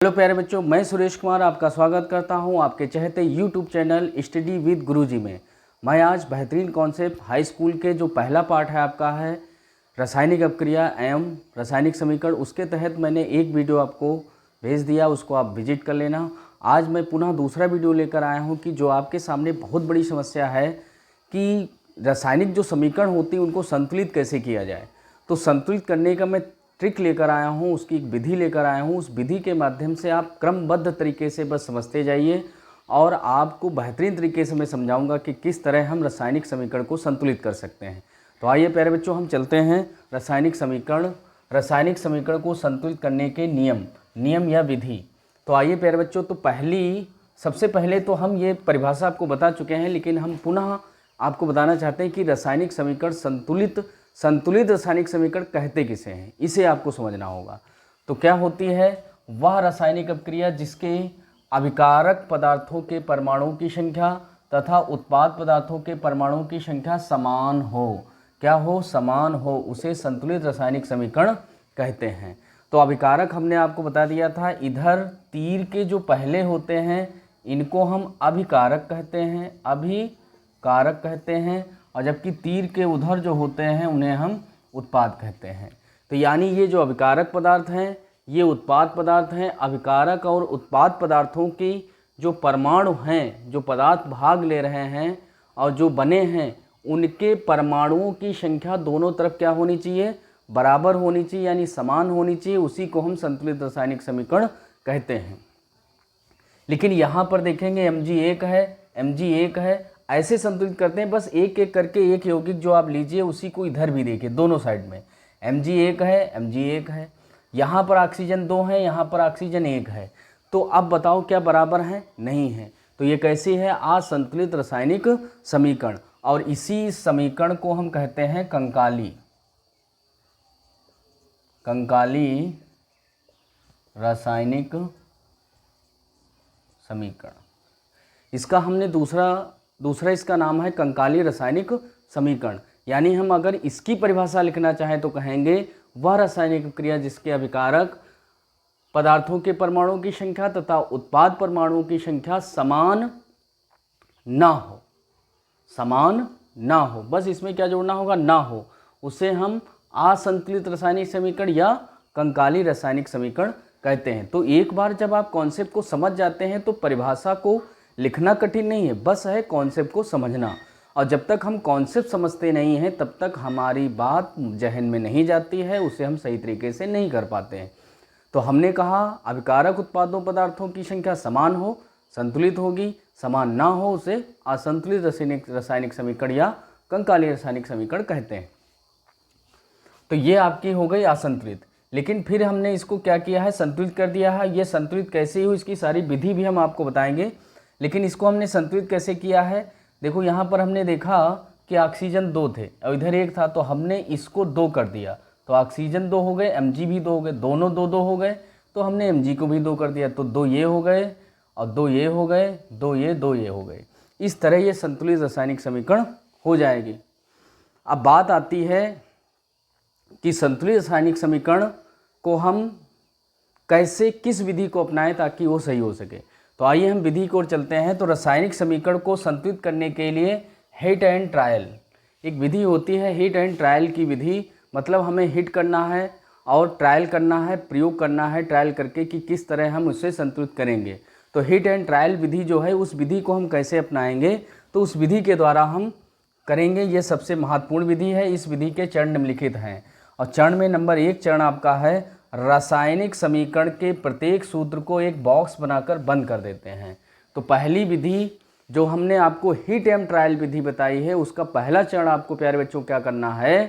Hello प्यारे बच्चों, मैं सुरेश कुमार आपका स्वागत करता हूं आपके चहते यूट्यूब चैनल स्टडी विद गुरुजी में। मैं आज बेहतरीन कॉन्सेप्ट हाई स्कूल के जो पहला पार्ट है आपका है रासायनिक अपक्रिया एवं रासायनिक समीकरण, उसके तहत मैंने एक वीडियो आपको भेज दिया, उसको आप विजिट कर लेना। आज मैं पुनः दूसरा वीडियो लेकर आया हूँ कि जो आपके सामने बहुत बड़ी समस्या है कि रासायनिक जो समीकरण होती है उनको संतुलित कैसे किया जाए। तो संतुलित करने का मैं ट्रिक लेकर आया हूँ, उसकी एक विधि लेकर आया हूँ। उस विधि के माध्यम से आप क्रमबद्ध तरीके से बस समझते जाइए और आपको बेहतरीन तरीके से मैं समझाऊंगा कि किस तरह हम रासायनिक समीकरण को संतुलित कर सकते हैं। तो आइए प्यारे बच्चों, हम चलते हैं रासायनिक समीकरण को संतुलित करने के नियम या विधि। तो आइए प्यारे बच्चों, तो सबसे पहले तो हम ये परिभाषा आपको बता चुके हैं, लेकिन हम पुनः आपको बताना चाहते हैं कि रासायनिक समीकरण संतुलित रासायनिक समीकरण कहते किसे हैं, इसे आपको समझना होगा। तो क्या होती है वह रासायनिक अपक्रिया जिसके अभिकारक पदार्थों के परमाणुओं की संख्या तथा उत्पाद पदार्थों के परमाणुओं की संख्या समान हो। क्या हो? समान हो, उसे संतुलित रासायनिक समीकरण कहते हैं। तो अभिकारक हमने आपको बता दिया था, इधर तीर के जो पहले होते हैं इनको हम अभिकारक कहते हैं, और जबकि तीर के उधर जो होते हैं उन्हें हम उत्पाद कहते हैं। तो यानी ये जो अभिकारक पदार्थ हैं ये उत्पाद पदार्थ हैं। अभिकारक और उत्पाद पदार्थों की जो परमाणु हैं, जो पदार्थ भाग ले रहे हैं और जो बने हैं, उनके परमाणुओं की संख्या दोनों तरफ क्या होनी चाहिए? बराबर होनी चाहिए, यानी समान होनी चाहिए। उसी को हम संतुलित रासायनिक समीकरण कहते हैं। लेकिन यहाँ पर देखेंगे Mg एक है, ऐसे संतुलित करते हैं। बस एक एक करके एक यौगिक जो आप लीजिए उसी को इधर भी देखिए, दोनों साइड में Mg एक है, यहाँ पर ऑक्सीजन 2 है, यहाँ पर ऑक्सीजन 1 है। तो अब बताओ क्या बराबर है? नहीं है। तो ये कैसी है? असंतुलित रासायनिक समीकरण। और इसी समीकरण को हम कहते हैं कंकाली रासायनिक समीकरण। इसका हमने दूसरा इसका नाम है कंकाली रासायनिक समीकरण। यानी हम अगर इसकी परिभाषा लिखना चाहें तो कहेंगे वह रासायनिक क्रिया जिसके अभिकारक पदार्थों के परमाणुओं की संख्या तथा उत्पाद परमाणुओं की संख्या समान ना हो। बस इसमें क्या जोड़ना होगा? ना हो। उसे हम असंतुलित रासायनिक समीकरण या कंकाली रासायनिक समीकरण कहते हैं। तो एक बार जब आप कॉन्सेप्ट को समझ जाते हैं तो परिभाषा को लिखना कठिन नहीं है, बस है कॉन्सेप्ट को समझना। और जब तक हम कॉन्सेप्ट समझते नहीं हैं तब तक हमारी बात जहन में नहीं जाती है, उसे हम सही तरीके से नहीं कर पाते हैं। तो हमने कहा अभिकारक उत्पादों पदार्थों की संख्या समान हो, संतुलित होगी, समान ना हो उसे असंतुलित रासायनिक समीकरण या कंकाली रासायनिक समीकरण कहते हैं। तो ये आपकी हो गई असंतुलित। लेकिन फिर हमने इसको क्या किया है? संतुलित कर दिया है। ये संतुलित कैसे हुई इसकी सारी विधि भी हम आपको बताएंगे। लेकिन इसको हमने संतुलित कैसे किया है? देखो यहाँ पर हमने देखा कि ऑक्सीजन 2 थे और इधर 1 था, तो हमने इसको 2 कर दिया, तो ऑक्सीजन 2 हो गए, Mg भी 2 हो गए, दोनों 2 हो गए, तो हमने Mg को भी 2 कर दिया, तो 2 ये हो गए और 2 ये हो गए, 2 ये हो गए। इस तरह ये संतुलित रासायनिक समीकरण हो जाएगी। अब बात आती है कि संतुलित रासायनिक समीकरण को हम कैसे, किस विधि को अपनाएं ताकि वो सही हो सके। तो आइए हम विधि की ओर चलते हैं। तो रासायनिक समीकरण को संतुलित करने के लिए हिट एंड ट्रायल एक विधि होती है। हिट एंड ट्रायल की विधि मतलब हमें हिट करना है और ट्रायल करना है, प्रयोग करना है ट्रायल करके कि किस तरह हम उसे संतुलित करेंगे। तो हिट एंड ट्रायल विधि जो है, उस विधि को हम कैसे अपनाएंगे? तो उस विधि के द्वारा हम करेंगे। ये सबसे महत्वपूर्ण विधि है। इस विधि के चरण निम्नलिखित हैं और चरण में नंबर 1 चरण आपका है रासायनिक समीकरण के प्रत्येक सूत्र को एक बॉक्स बनाकर बंद कर देते हैं। तो पहली विधि जो हमने आपको हिट एंड ट्रायल विधि बताई है, उसका पहला चरण आपको प्यारे बच्चों क्या करना है?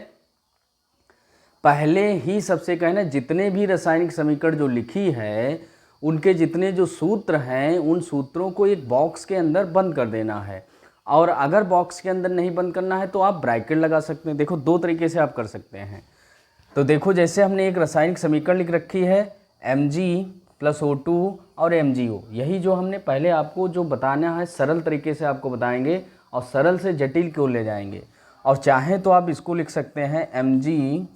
पहले ही सबसे कहना, जितने भी रासायनिक समीकरण जो लिखी है उनके जितने जो सूत्र हैं उन सूत्रों को एक बॉक्स के अंदर बंद कर देना है। और अगर बॉक्स के अंदर नहीं बंद करना है तो आप ब्रैकेट लगा सकते हैं। देखो 2 तरीके से आप कर सकते हैं। तो देखो जैसे हमने एक रासायनिक समीकरण लिख रखी है Mg+O2 और MgO। यही जो हमने पहले आपको जो बताना है सरल तरीके से आपको बताएंगे और सरल से जटिल की ओर ले जाएंगे। और चाहें तो आप इसको लिख सकते हैं Mg+O2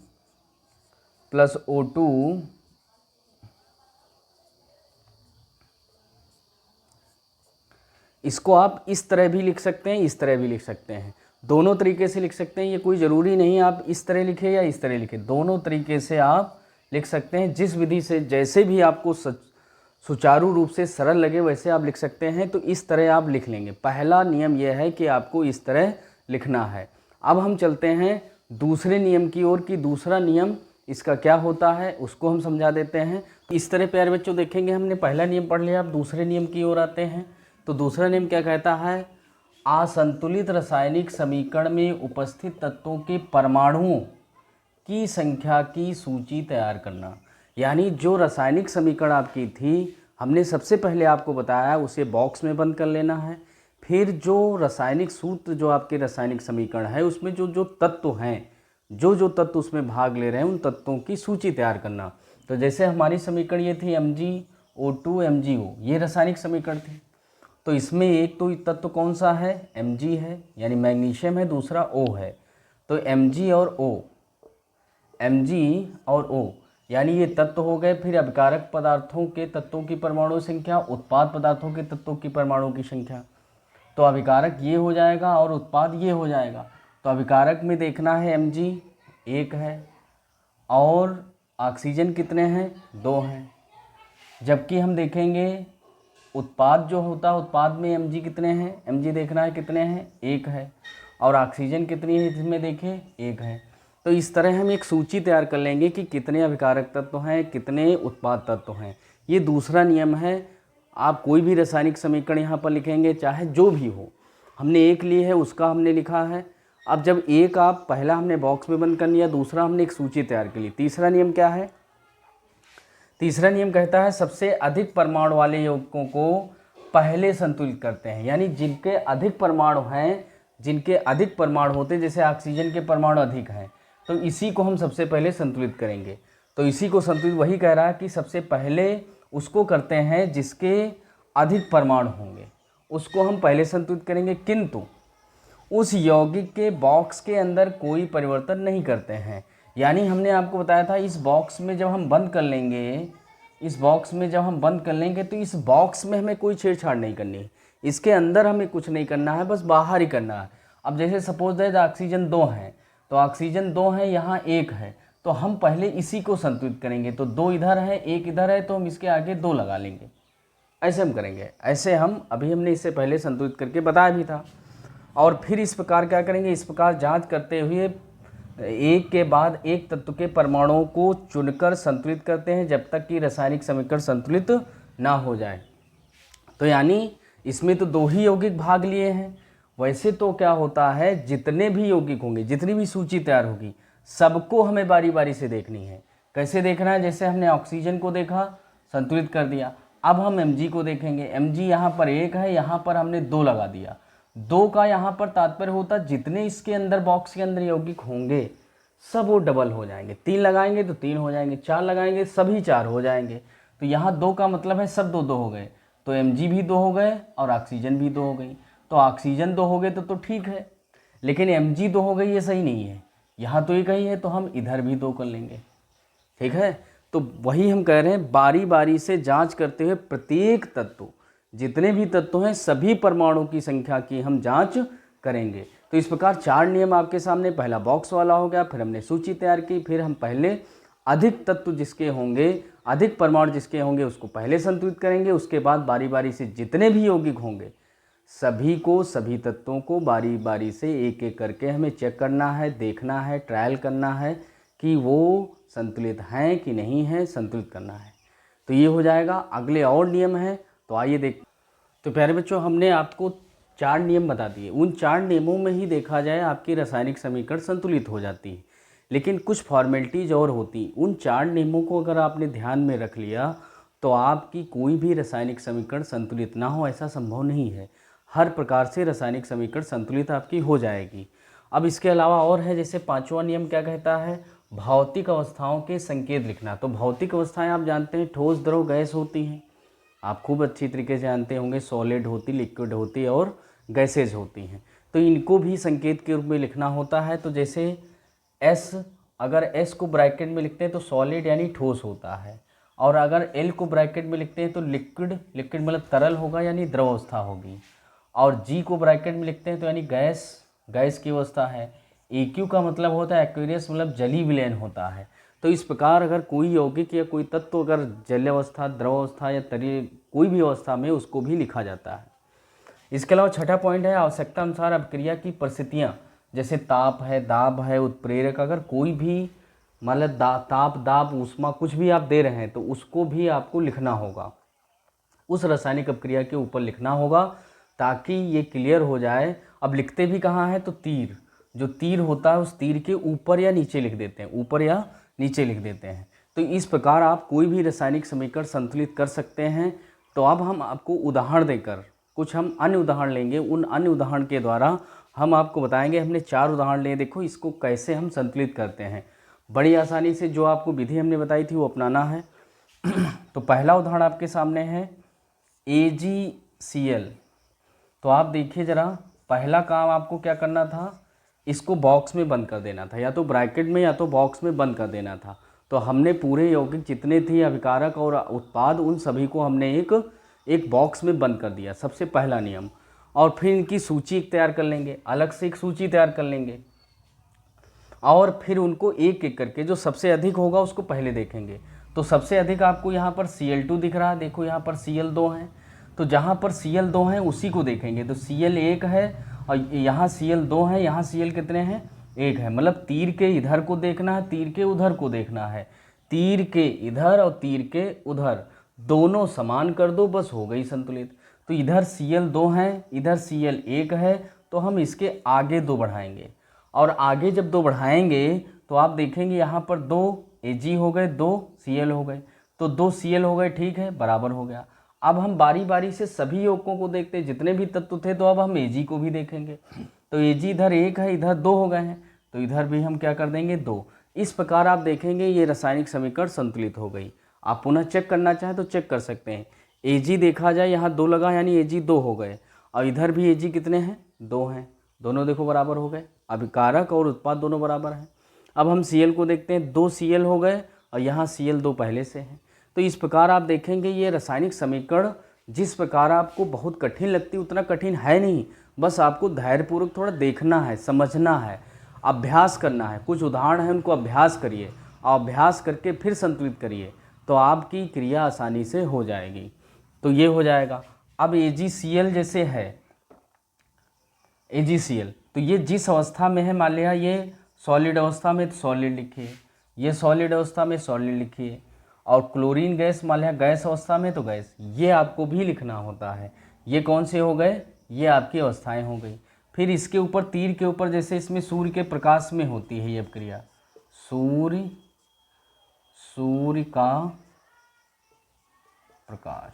इसको आप इस तरह भी लिख सकते हैं, इस तरह भी लिख सकते हैं, दोनों तरीके से लिख सकते हैं। ये कोई ज़रूरी नहीं आप इस तरह लिखें या इस तरह लिखें, दोनों तरीके से आप लिख सकते हैं। जिस विधि से जैसे भी आपको सुचारू रूप से सरल लगे वैसे आप लिख सकते हैं। तो इस तरह आप लिख लेंगे। पहला नियम यह है कि आपको इस तरह लिखना है। अब हम चलते हैं दूसरे नियम की ओर कि दूसरा नियम इसका क्या होता है, उसको हम समझा देते हैं। इस तरह प्यारे बच्चों देखेंगे, हमने पहला नियम पढ़ लिया, अब दूसरे नियम की ओर आते हैं। तो दूसरा नियम क्या कहता है, असंतुलित रासायनिक समीकरण में उपस्थित तत्वों के परमाणुओं की संख्या की सूची तैयार करना। यानी जो रासायनिक समीकरण आपकी थी, हमने सबसे पहले आपको बताया उसे बॉक्स में बंद कर लेना है। फिर जो रासायनिक सूत्र, जो आपके रासायनिक समीकरण है, उसमें जो जो तत्व हैं, जो तत्व उसमें भाग ले रहे हैं, उन तत्वों की सूची तैयार करना। तो जैसे हमारी समीकरण ये थी MgO2 MgO, ये रासायनिक समीकरण थी। तो इसमें एक तो तत्व कौन सा है, Mg है यानी मैग्नीशियम है, दूसरा O है। तो Mg और O यानी ये तत्व हो गए। फिर अभिकारक पदार्थों के तत्वों की परमाणु संख्या, उत्पाद पदार्थों के तत्वों की परमाणु की संख्या। तो अभिकारक ये हो जाएगा और उत्पाद ये हो जाएगा। तो अभिकारक में देखना है Mg 1 है और ऑक्सीजन कितने हैं, 2 हैं। जबकि हम देखेंगे उत्पाद जो होता है, उत्पाद में Mg कितने हैं, Mg देखना है कितने हैं, 1 है। और ऑक्सीजन कितनी है इसमें देखें, 1 है। तो इस तरह हम एक सूची तैयार कर लेंगे कि कितने अभिकारक तत्व हैं, कितने उत्पाद तत्व हैं। ये दूसरा नियम है। आप कोई भी रासायनिक समीकरण यहाँ पर लिखेंगे, चाहे जो भी हो। हमने एक ली है, उसका हमने लिखा है। अब जब एक आप पहला हमने बॉक्स में बंद कर लिया, दूसरा हमने एक सूची तैयार कर ली। तीसरा नियम क्या है, तीसरा नियम कहता है सबसे अधिक परमाणु वाले यौगिकों को पहले संतुलित करते हैं। यानी जिनके अधिक परमाणु हैं, जिनके अधिक परमाणु होते हैं, जैसे ऑक्सीजन के परमाणु अधिक हैं, तो इसी को हम सबसे पहले संतुलित करेंगे। तो इसी को संतुलित वही कह रहा है कि सबसे पहले उसको करते हैं जिसके अधिक परमाणु होंगे, उसको हम पहले संतुलित करेंगे। किंतु उस यौगिक के बॉक्स के अंदर कोई परिवर्तन नहीं करते हैं। यानी हमने आपको बताया था इस बॉक्स में जब हम बंद कर लेंगे, इस बॉक्स में जब हम बंद कर लेंगे तो इस बॉक्स में हमें कोई छेड़छाड़ नहीं करनी, इसके अंदर हमें कुछ नहीं करना है, बस बाहर ही करना है। अब जैसे सपोज दैट ऑक्सीजन 2 है, तो ऑक्सीजन 2 है, यहाँ 1 है, तो हम पहले इसी को संतुलित करेंगे। तो 2 इधर है, 1 इधर है, तो हम इसके आगे 2 लगा लेंगे। ऐसे हम करेंगे। ऐसे हम अभी हमने इससे पहले संतुलित करके बताया भी था। और फिर इस प्रकार क्या करेंगे, इस प्रकार जांच करते हुए एक के बाद एक तत्व के परमाणुओं को चुनकर संतुलित करते हैं जब तक कि रासायनिक समीकरण संतुलित ना हो जाए। तो यानी इसमें तो 2 ही यौगिक भाग लिए हैं। वैसे तो क्या होता है, जितने भी यौगिक होंगे, जितनी भी सूची तैयार होगी, सबको हमें बारी बारी से देखनी है। कैसे देखना है, जैसे हमने ऑक्सीजन को देखा, संतुलित कर दिया। अब हम Mg को देखेंगे। Mg यहाँ पर 1 है, यहाँ पर हमने 2 लगा दिया। 2 का यहाँ पर तात्पर्य होता है जितने इसके अंदर बॉक्स के अंदर यौगिक होंगे सब वो डबल हो जाएंगे। 3 लगाएंगे तो 3 हो जाएंगे, 4 लगाएंगे सभी 4 हो जाएंगे। तो यहाँ 2 का मतलब है सब 2 हो गए। तो Mg भी 2 हो गए और ऑक्सीजन भी 2 हो गई। तो ऑक्सीजन 2 हो गए तो ठीक है, लेकिन Mg 2 हो गई ये सही नहीं है। यहाँ तो एक ही है, तो हम इधर भी 2 कर लेंगे। ठीक है, तो वही हम कह रहे हैं, बारी बारी से जांच करते हुए प्रत्येक तत्व, जितने भी तत्व हैं, सभी परमाणु की संख्या की हम जांच करेंगे। तो इस प्रकार 4 नियम आपके सामने, पहला बॉक्स वाला हो गया, फिर हमने सूची तैयार की, फिर हम पहले अधिक तत्व जिसके होंगे, अधिक परमाणु जिसके होंगे उसको पहले संतुलित करेंगे। उसके बाद बारी बारी से जितने भी यौगिक होंगे सभी को, सभी तत्वों को बारी बारी से एक एक करके हमें चेक करना है, देखना है, ट्रायल करना है कि वो संतुलित हैं कि नहीं है, संतुलित करना है। तो ये हो जाएगा। अगले और नियम हैं, तो आइए देख। तो प्यारे बच्चों, हमने आपको 4 नियम बता दिए। उन 4 नियमों में ही देखा जाए आपकी रासायनिक समीकरण संतुलित हो जाती है, लेकिन कुछ फॉर्मेलिटीज़ और होती। उन 4 नियमों को अगर आपने ध्यान में रख लिया तो आपकी कोई भी रासायनिक समीकरण संतुलित ना हो ऐसा संभव नहीं है। हर प्रकार से रासायनिक समीकरण संतुलित आपकी हो जाएगी। अब इसके अलावा और है, जैसे 5वां नियम क्या कहता है, भौतिक अवस्थाओं के संकेत लिखना। तो भौतिक अवस्थाएं आप जानते हैं, ठोस, द्रव, गैस होती हैं। आप खूब अच्छी तरीके से जानते होंगे, सॉलिड होती, लिक्विड होती और गैसेज होती हैं। तो इनको भी संकेत के रूप में लिखना होता है। तो जैसे S, अगर S को ब्रैकेट में लिखते हैं तो सॉलिड यानी ठोस होता है, और अगर L को ब्रैकेट में लिखते हैं तो लिक्विड, लिक्विड मतलब तरल होगा यानी द्रव अवस्था होगी। और जी को ब्रैकेट में लिखते हैं तो यानी गैस, गैस की अवस्था है। AQ का मतलब होता है एक्वेरियस, मतलब जली विलयन होता है। तो इस प्रकार अगर कोई यौगिक या कोई तत्व अगर जल अवस्था, द्रव अवस्था या तरीय कोई भी अवस्था में, उसको भी लिखा जाता है। इसके अलावा छठा पॉइंट है आवश्यकता अनुसार अभिक्रिया की परिस्थितियाँ, जैसे ताप है, दाब है, उत्प्रेरक, अगर कोई भी मतलब ताप, दाब, ऊष्मा कुछ भी आप दे रहे हैं तो उसको भी आपको लिखना होगा, उस रासायनिक अभिक्रिया के ऊपर लिखना होगा, ताकि ये क्लियर हो जाए। अब लिखते भी कहाँ है तो तीर, जो तीर होता है उस तीर के ऊपर या नीचे लिख देते हैं, ऊपर या नीचे लिख देते हैं। तो इस प्रकार आप कोई भी रासायनिक समीकरण संतुलित कर सकते हैं। तो अब हम आपको उदाहरण देकर कुछ हम अन्य उदाहरण लेंगे, उन अन्य उदाहरण के द्वारा हम आपको बताएंगे। हमने 4 उदाहरण लिए, देखो इसको कैसे हम संतुलित करते हैं। बड़ी आसानी से जो आपको विधि हमने बताई थी वो अपनाना है। तो पहला उदाहरण आपके सामने है AgCl। तो आप देखिए ज़रा, पहला काम आपको क्या करना था, इसको बॉक्स में बंद कर देना था, या तो ब्रैकेट में या तो बॉक्स में बंद कर देना था। तो हमने पूरे यौगिक जितने थे अभिकारक और उत्पाद, उन सभी को हमने एक बॉक्स में बंद कर दिया, सबसे पहला नियम। और फिर इनकी सूची तैयार कर लेंगे, अलग से एक सूची तैयार कर लेंगे, और फिर उनको एक एक करके जो सबसे अधिक होगा उसको पहले देखेंगे। तो सबसे अधिक आपको यहाँ पर Cl2 दिख रहा है, देखो यहाँ पर Cl2 है, तो जहाँ पर Cl2 है उसी को देखेंगे। तो Cl1 है और यहाँ Cl2 है, यहाँ Cl कितने हैं, 1 है। मतलब तीर के इधर को देखना है, तीर के उधर को देखना है, तीर के इधर और तीर के उधर दोनों समान कर दो, बस हो गई संतुलित। तो इधर Cl2 है, इधर Cl1 है, तो हम इसके आगे 2 बढ़ाएंगे, और आगे जब 2 बढ़ाएंगे तो आप देखेंगे यहाँ पर 2 Ag हो गए, 2 Cl हो गए, तो 2 Cl हो गए, ठीक है, बराबर हो गया। अब हम बारी बारी से सभी यौगिकों को देखते हैं, जितने भी तत्व थे, तो अब हम Ag को भी देखेंगे। तो Ag इधर 1 है, इधर 2 हो गए हैं, तो इधर भी हम क्या कर देंगे, 2। इस प्रकार आप देखेंगे ये रासायनिक समीकरण संतुलित हो गई। आप पुनः चेक करना चाहें तो चेक कर सकते हैं। Ag देखा जाए यहाँ 2 लगा, यानी Ag 2 हो गए, और इधर भी Ag कितने हैं, 2 हैं, दोनों देखो बराबर हो गए, अभिकारक और उत्पाद दोनों बराबर हैं। अब हम Cl को देखते हैं, 2 Cl हो गए और यहाँ Cl2 पहले से हैं। तो इस प्रकार आप देखेंगे ये रासायनिक समीकरण जिस प्रकार आपको बहुत कठिन लगती है उतना कठिन है नहीं, बस आपको धैर्यपूर्वक थोड़ा देखना है, समझना है, अभ्यास करना है। कुछ उदाहरण हैं उनको अभ्यास करिए, और अभ्यास करके फिर संतुलित करिए, तो आपकी क्रिया आसानी से हो जाएगी। तो ये हो जाएगा। अब AgCl जैसे है, AgCl तो ये जिस अवस्था में है, मान लिया ये सॉलिड अवस्था में तो सॉलिड लिखिए, ये सॉलिड अवस्था में सॉलिड लिखिए, और क्लोरीन गैस मान लिया गैस अवस्था में तो गैस, ये आपको भी लिखना होता है। ये कौन से हो गए, ये आपकी अवस्थाएं हो गई। फिर इसके ऊपर तीर के ऊपर, जैसे इसमें सूर्य के प्रकाश में होती है ये क्रिया, सूर्य का प्रकाश।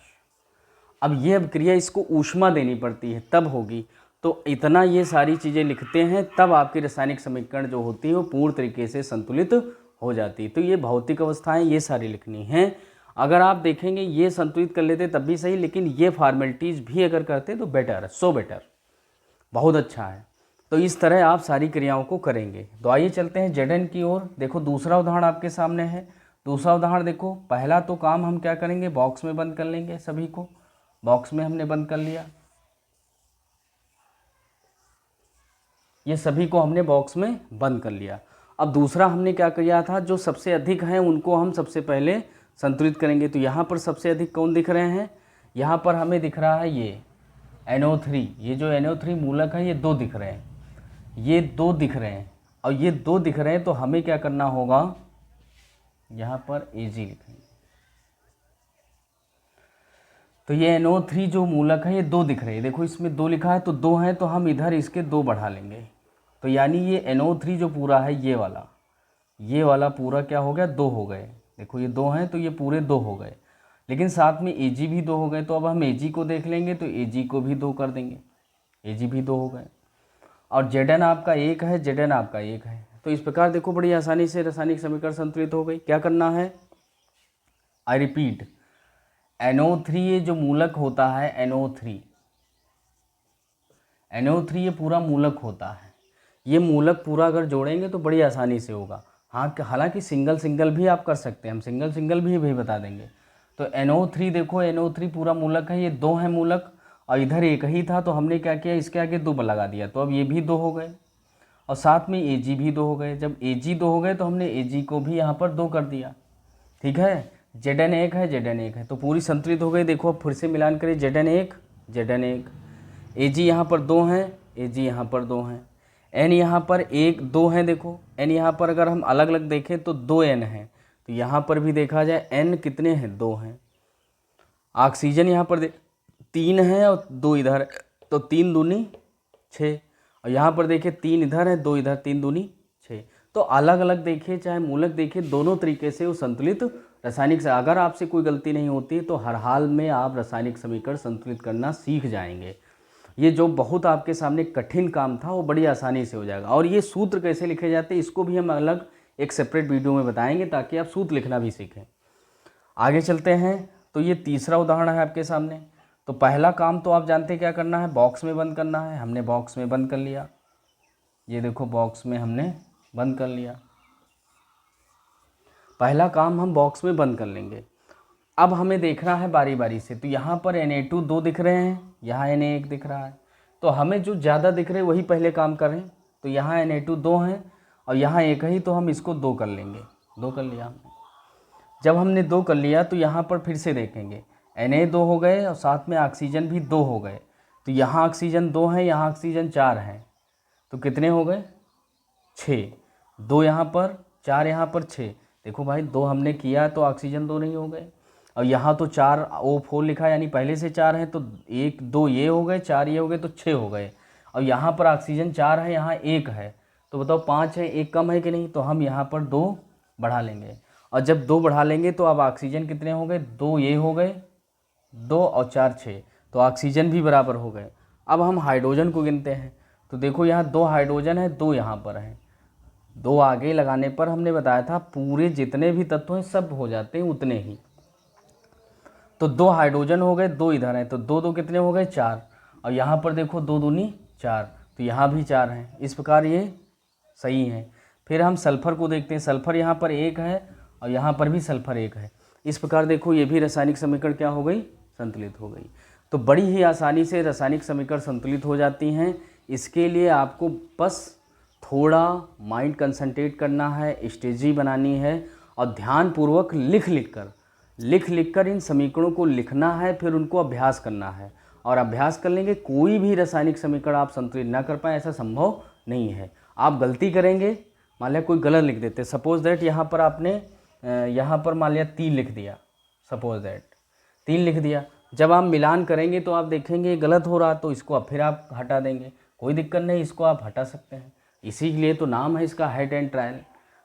अब ये अभिक्रिया इसको ऊष्मा देनी पड़ती है तब होगी। तो इतना ये सारी चीज़ें लिखते हैं, तब आपकी रासायनिक समीकरण जो होती है वो पूर्ण तरीके से संतुलित हो जाती है। तो ये भौतिक अवस्थाएं ये सारी लिखनी हैं। अगर आप देखेंगे ये संतुलित कर लेते तब भी सही, लेकिन ये फॉर्मेलिटीज़ भी अगर करते तो बेटर है, सो बेटर, बहुत अच्छा है। तो इस तरह आप सारी क्रियाओं को करेंगे। तो आइए चलते हैं Zn की ओर। देखो दूसरा उदाहरण आपके सामने है। दूसरा उदाहरण देखो, पहला तो काम हम क्या करेंगे, बॉक्स में बंद कर लेंगे, सभी को बॉक्स में हमने बंद कर लिया, ये सभी को हमने बॉक्स में बंद कर लिया। अब दूसरा हमने क्या किया था, जो सबसे अधिक हैं उनको हम सबसे पहले संतुलित करेंगे। तो यहाँ पर सबसे अधिक कौन दिख रहे हैं, यहाँ पर हमें दिख रहा है ये NO3, ये जो NO3 मूलक है ये 2 दिख रहे हैं, ये 2 दिख रहे हैं, और ये 2 दिख रहे हैं। तो हमें क्या करना होगा, यहाँ पर Ag लिखेंगे। तो ये NO3 जो मूलक है ये 2 दिख रहे हैं, देखो इसमें 2 लिखा है तो 2 हैं, तो हम इधर इसके 2 बढ़ा लेंगे। तो यानी ये NO3 जो पूरा है ये वाला पूरा क्या हो गया, 2 हो गए। देखो ये 2 हैं तो ये पूरे 2 हो गए, लेकिन साथ में Ag भी 2 हो गए। तो अब हम Ag को देख लेंगे, तो Ag को भी 2 कर देंगे, Ag भी 2 हो गए। और Zn आपका 1 है, Zn आपका 1 है। तो इस प्रकार देखो बड़ी आसानी से रासायनिक समीकरण संतुलित हो गई। क्या करना है, आई रिपीट, NO3 ये जो मूलक होता है, NO3 ये पूरा मूलक होता है। ये मूलक पूरा अगर जोड़ेंगे तो बड़ी आसानी से होगा। हाँ, हालांकि सिंगल भी आप कर सकते हैं, हम सिंगल भी बता देंगे। तो NO3 देखो, NO3 पूरा मूलक है, ये 2 हैं मूलक, और इधर एक ही था, तो हमने क्या किया, इसके आगे 2 लगा दिया, तो अब ये भी 2 हो गए और साथ में AG भी 2 हो गए। जब AG 2 हो गए तो हमने AG को भी यहाँ पर 2 कर दिया, ठीक है। Zn 1 है, Zn 1 है, तो पूरी संतुलित हो गई। देखो अब फिर से मिलान करें, Zn 1 Zn 1, AG यहाँ पर 2 हैं, AG यहाँ पर 2 हैं, N यहाँ पर 1 2 हैं। देखो N यहाँ पर अगर हम अलग अलग देखें तो 2 N हैं, तो यहाँ पर भी देखा जाए N कितने हैं, 2 हैं। ऑक्सीजन यहाँ पर 3 है और 2 इधर, तो 3 दूनी 6, और यहाँ पर देखिए 3 इधर है, 2 इधर, 3 दूनी 6। तो अलग अलग देखिए चाहे मूलक देखिए, दोनों तरीके से वो संतुलित रासायनिक से, अगर आपसे कोई गलती नहीं होती तो हर हाल में आप रासायनिक समीकरण संतुलित करना सीख जाएंगे। ये जो बहुत आपके सामने कठिन काम था वो बड़ी आसानी से हो जाएगा। और ये सूत्र कैसे लिखे जाते हैं इसको भी हम अलग एक सेपरेट वीडियो में बताएंगे, ताकि आप सूत्र लिखना भी सीखें। आगे चलते हैं, तो ये तीसरा उदाहरण है आपके सामने। तो पहला काम तो आप जानते हैं क्या करना है, बॉक्स में बंद करना है। हमने बॉक्स में बंद कर लिया, ये देखो बॉक्स में हमने बंद कर लिया। पहला काम हम बॉक्स में बंद कर लेंगे। अब हमें देखना है बारी बारी से, तो यहाँ पर Na2 2 दिख रहे हैं, यहाँ Na1 दिख रहा है, तो हमें जो ज़्यादा दिख रहे हैं वही पहले काम करें। तो यहाँ Na2 2 हैं और यहाँ 1 ही, तो हम इसको 2 कर लेंगे, 2 कर लिया हमने। जब हमने 2 कर लिया तो यहाँ पर फिर से देखेंगे, Na 2 हो गए और साथ में ऑक्सीजन भी 2 हो गए, तो यहाँ ऑक्सीजन 2 है, यहाँ ऑक्सीजन 4 है, तो कितने हो गए, 6। 2 यहाँ पर, 4 यहाँ पर, 6। देखो भाई 2 हमने किया तो ऑक्सीजन 2 नहीं हो गए, और यहाँ तो 4 O4 लिखा है, यानी पहले से 4 है, तो 1 2 ये हो गए, 4 ये हो गए, तो 6 हो गए। और यहाँ पर ऑक्सीजन 4 है, यहाँ 1 है, तो बताओ 5 है, 1 कम है कि नहीं, तो हम यहाँ पर 2 बढ़ा लेंगे। और जब 2 बढ़ा लेंगे तो अब ऑक्सीजन कितने हो गए, 2 ये हो गए, 2 और 4 6, तो ऑक्सीजन भी बराबर हो गए। अब हम हाइड्रोजन को गिनते हैं, तो देखो यहाँ 2 हाइड्रोजन है, 2 यहाँ पर है, 2 आगे लगाने पर हमने बताया था पूरे जितने भी तत्व हैं सब हो जाते हैं उतने ही। तो 2 हाइड्रोजन हो गए, 2 इधर हैं, तो 2 2 कितने हो गए, 4, और यहाँ पर देखो 2 दूनी 4, तो यहाँ भी 4 हैं। इस प्रकार ये सही है। फिर हम सल्फर को देखते हैं, सल्फर यहाँ पर 1 है और यहाँ पर भी सल्फर 1 है। इस प्रकार देखो ये भी रासायनिक समीकरण क्या हो गई, संतुलित हो गई। तो बड़ी ही आसानी से रासायनिक समीकरण संतुलित हो जाती हैं। इसके लिए आपको बस थोड़ा माइंड कंसंट्रेट करना है, स्ट्रेटजी बनानी है और ध्यानपूर्वक लिख कर इन समीकरणों को लिखना है, फिर उनको अभ्यास करना है। और अभ्यास कर लेंगे कोई भी रासायनिक समीकरण आप संतुलित ना कर पाए, ऐसा संभव नहीं है। आप गलती करेंगे, मान लिया कोई गलत लिख देते, सपोज दैट यहाँ पर आपने यहाँ पर मान लिया 3 लिख दिया, सपोज दैट 3 लिख दिया, जब आप मिलान करेंगे तो आप देखेंगे गलत हो रहा, तो इसको अब फिर आप हटा देंगे, कोई दिक्कत नहीं, इसको आप हटा सकते हैं। इसीलिए तो नाम है इसका हेड एंड ट्रायल।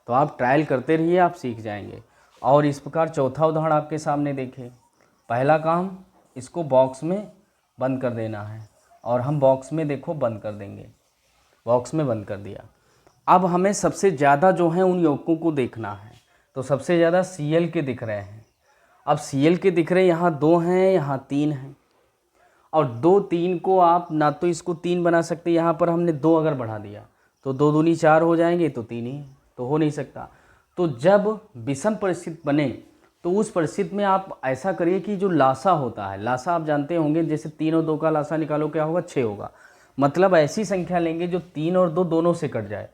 तो आप ट्रायल करते रहिए, आप सीख जाएंगे। और इस प्रकार चौथा उदाहरण आपके सामने देखें। पहला काम इसको बॉक्स में बंद कर देना है, और हम बॉक्स में देखो बंद कर देंगे, बॉक्स में बंद कर दिया। अब हमें सबसे ज़्यादा जो है उन यौगिकों को देखना है, तो सबसे ज़्यादा Cl के दिख रहे हैं। अब Cl के दिख रहे हैं, यहाँ 2 हैं, यहाँ 3 हैं, और 2 3 को आप ना तो इसको 3 बना सकते, यहाँ पर हमने 2 अगर बढ़ा दिया तो 2 दूनी 4 हो जाएंगे, तो 3 ही, तो हो नहीं सकता। तो जब विषम परिस्थिति बने तो उस परिस्थिति में आप ऐसा करिए कि जो लासा होता है, लासा आप जानते होंगे, जैसे 3 और 2 का लासा निकालो क्या होगा, 6 होगा। मतलब ऐसी संख्या लेंगे जो 3 और 2 दोनों से कट जाए,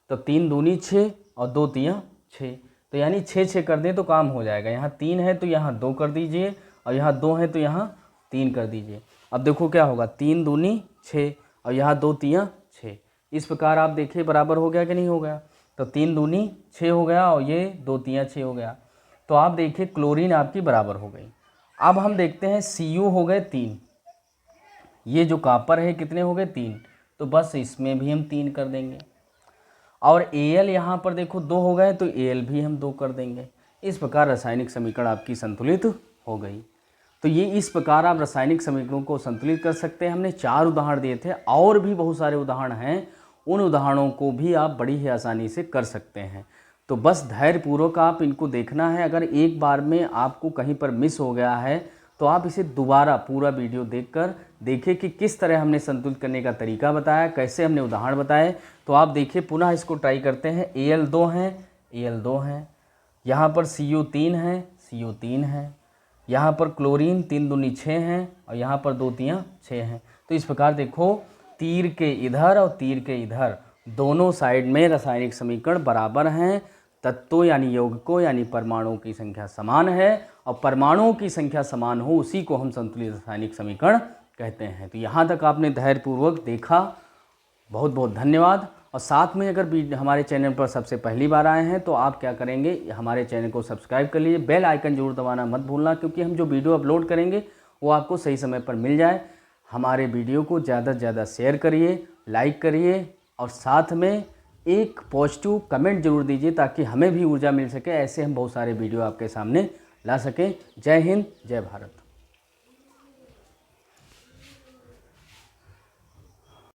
तो 3 दूनी 6 और 2 तियाँ 6, तो यानी 6 6 कर दें तो काम हो जाएगा। यहाँ 3 है तो यहाँ 2 कर दीजिए, और यहाँ 2 है तो यहाँ 3 कर दीजिए। अब देखो क्या होगा, 3 दूनी 6 और यहाँ 2 तियाँ 6। इस प्रकार आप देखिए बराबर हो गया कि नहीं हो गया। तो 3 दूनी 6 हो गया और ये 2 तियाँ 6 हो गया। तो आप देखिए क्लोरीन आपकी बराबर हो गई। अब हम देखते हैं Cu हो गए 3, ये जो कॉपर है कितने हो गए 3, तो बस इसमें भी हम 3 कर देंगे। और Al यहाँ पर देखो 2 हो गए, तो Al भी हम 2 कर देंगे। इस प्रकार रासायनिक समीकरण आपकी संतुलित हो गई। तो ये इस प्रकार आप रासायनिक समीकरणों को संतुलित कर सकते हैं। हमने 4 उदाहरण दिए थे, और भी बहुत सारे उदाहरण हैं, उन उदाहरणों को भी आप बड़ी ही आसानी से कर सकते हैं। तो बस धैर्यपूर्वक आप इनको देखना है। अगर एक बार में आपको कहीं पर मिस हो गया है तो आप इसे दोबारा पूरा वीडियो देखकर देखें कि किस तरह हमने संतुलित करने का तरीका बताया, कैसे हमने उदाहरण बताए। तो आप देखिए, पुनः इसको ट्राई करते हैं। Al2 हैं, Al2 हैं, यहाँ पर Cu3 है, Cu3 है, यहाँ पर क्लोरीन 3 दूनी 6 हैं और यहाँ पर 2 तियाँ 6 हैं। तो इस प्रकार देखो तीर के इधर और तीर के इधर दोनों साइड में रासायनिक समीकरण बराबर हैं। तत्वों यानी यौगिकों यानी परमाणुओं की संख्या समान है और परमाणुओं की संख्या समान हो उसी को हम संतुलित रासायनिक समीकरण कहते हैं। तो यहाँ तक आपने धैर्यपूर्वक देखा, बहुत बहुत धन्यवाद। और साथ में अगर हमारे चैनल पर सबसे पहली बार आए हैं तो आप क्या करेंगे, हमारे चैनल को सब्सक्राइब कर लीजिए, बेल आइकन जरूर दबाना मत भूलना, क्योंकि हम जो वीडियो अपलोड करेंगे वो आपको सही समय पर मिल जाए। हमारे वीडियो को ज़्यादा से ज़्यादा शेयर करिए, लाइक करिए और साथ में एक पॉजिटिव कमेंट जरूर दीजिए ताकि हमें भी ऊर्जा मिल सके, ऐसे हम बहुत सारे वीडियो आपके सामने ला सकें। जय हिंद, जय भारत।